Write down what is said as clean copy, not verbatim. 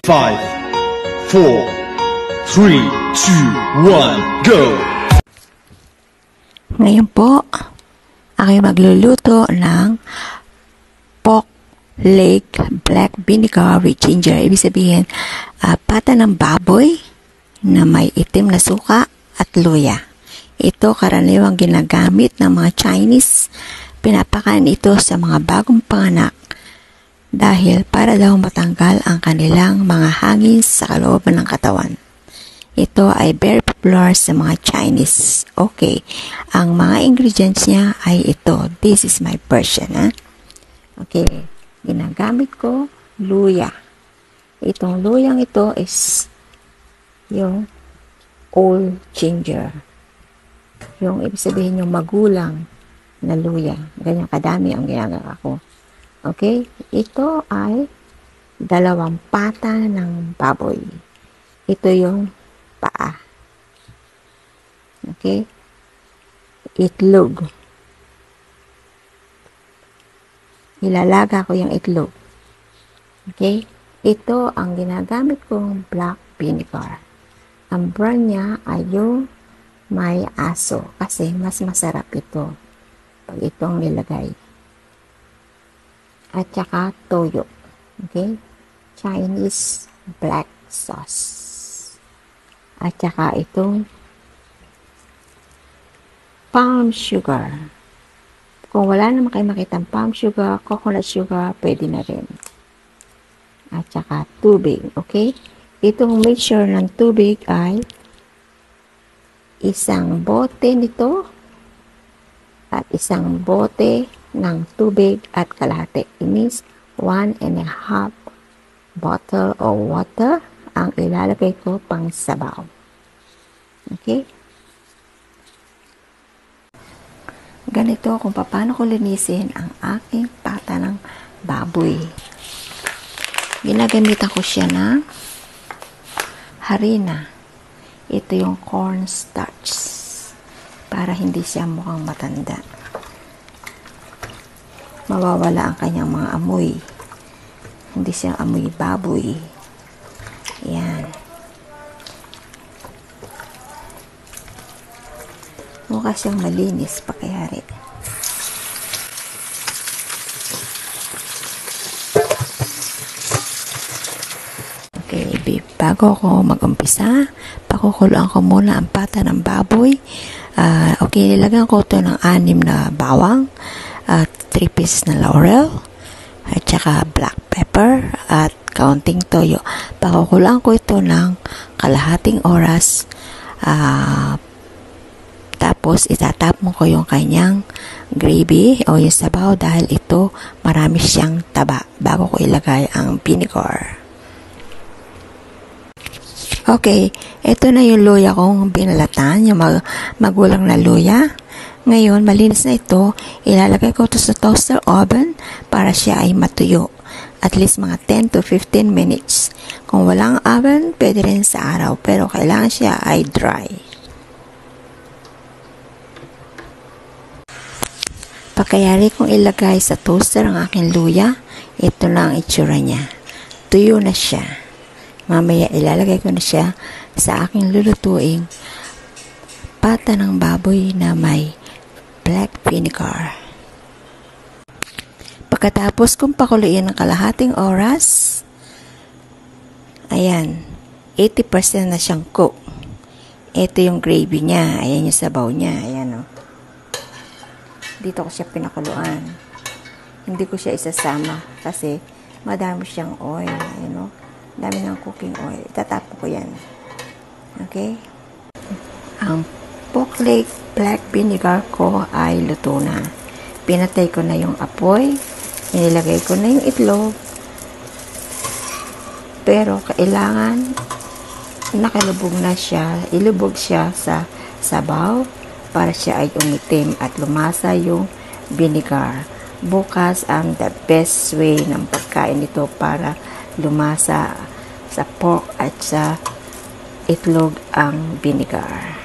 5, 4, 3, 2, 1, go! Ngayon po, ako magluluto ng pork leg black vinegar with ginger. Ibig sabihin, pata ng baboy na may itim na suka at luya. Ito karaniwang ginagamit ng mga Chinese. Pinapakain ito sa mga bagong panganak dahil para daw matanggal ang kanilang mga hangin sa kalooban ng katawan. Ito ay very popular sa mga Chinese. Okay, ang mga ingredients niya ay ito. This is my version. Okay, ginagamit ko luya. Itong luyang ito is yung old ginger. Yung ibig sabihin yung magulang na luya. Ganyan kadami ang ginagawa ko. Okay, ito ay 2 pata ng baboy. Ito yung paa. Okay? Itlog. Ilalaga ko yung itlog. Okay? Ito ang ginagamit kong black vinegar. Ang brand niya ay yung may aso kasi mas masarap ito pag itong nilagay. At saka toyo. Okay? Chinese black sauce. At saka itong palm sugar. Kung wala naman kayo makitang palm sugar, coconut sugar, pwede na rin. At saka tubig, okay? Itong mixture ng tubig ay 1 bote nito at 1 bote ng tubig at kalahati. It means 1.5 bottle of water ang ilalagay ko pang sabaw. Okay? Ganito kung paano ko linisin ang aking pata ng baboy. Ginagamitan ko siya ng harina. Ito yung cornstarch para hindi siya mukhang matanda. Mawawala ang kanyang mga amoy. Hindi siya amoy baboy. Yan. Mukha siyang malinis pakayari. Okay, bago ako mag-umpisa, pakukuluan ko muna ang pata ng baboy. Okay, nilagyan ko ito ng 6 na bawang, 3 pieces na laurel, at saka black pepper, at kaunting toyo. Pakukuluan ko ito ng kalahating oras. Tapos itatapon ko yung kanyang gravy o yung sabaw dahil ito marami siyang taba bago ko ilagay ang vinegar. Okay, ito na yung luya kong binalatan, yung magulang na luya. Ngayon, malinis na ito, ilalagay ko ito sa toaster oven para siya ay matuyo. At least mga 10 to 15 minutes. Kung walang oven, pwede rin sa araw, pero kailangan siya ay dry. Pagkayari kong ilagay sa toaster ang aking luya, ito na ang itsura niya. Tuyo na siya. Mamaya ilalagay ko na siya sa aking lulutuing pata ng baboy na may black vinegar. Pagkatapos kong pakuluin ng kalahating oras, ayan, 80% na siyang cook. Ito yung gravy niya. Ayan yung sabaw niya. Ayan o. Dito ko siya pinakuluan. Hindi ko siya isasama kasi madami siyang oil. Ayan o. Dami ng cooking oil. Itatapon ko yan. Okay? Ang pork leg black vinegar ko ay luto na. Pinatay ko na yung apoy. Inilagay ko na yung itlog. Pero kailangan nakalubog na siya. Ilubog siya sa sabaw para siya ay umitim at lumasa yung vinegar. Bukas ang the best way ng pagkain nito para lumasa sa pork at sa itlog ang vinegar.